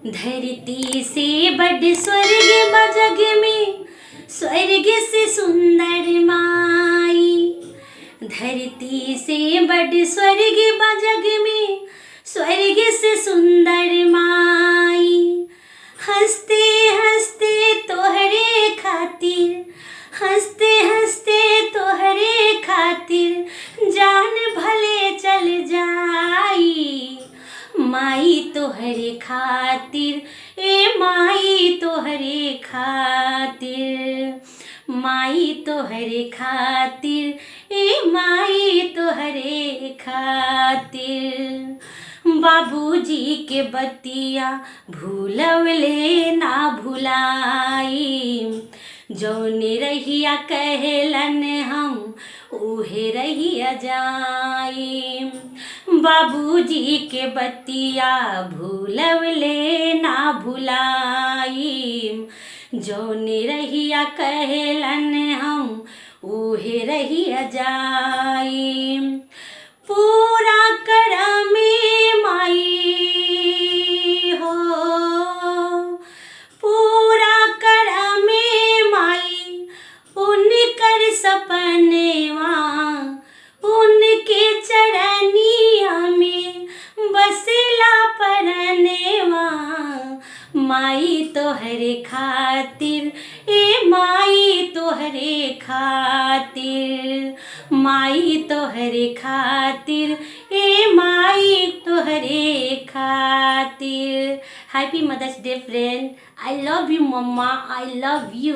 धरती से बड़ स्वर्ग बा जग में, स्वर्ग से सुंदर माई। धरती से बड़ स्वर्ग बा जग में, स्वर्ग से सुंदर माई। हंसते हंसते तोहरे खातिर, हंसते हंसते तोहरे खातिर, जान भले चल जाई। माई तोहरे खातिर, ए माई तोहरे खातिर, माई तोहरे खातिर, ए माई तोहरे खातिर। बाबूजी के बतिया भूलवले ना भुलाई, जौने रहिया कहलन हम उहे रहिया जाई। बाबूजी के बतिया भूलवले ना भुलाई, जौने रहिया कहलन हम उहे रहिया जाई। पूरा करमे माई हो, पूरा करमे माई, उनकर सपनेवा, उनके चरनिया में बसेला परनेवा। माई तोहरे खातिर, ए माई तोहरे खातिर, माई तोहरे खातिर, ए माई तोहरे खातिर। Happy mother's day friend. I love you mamma, I love you.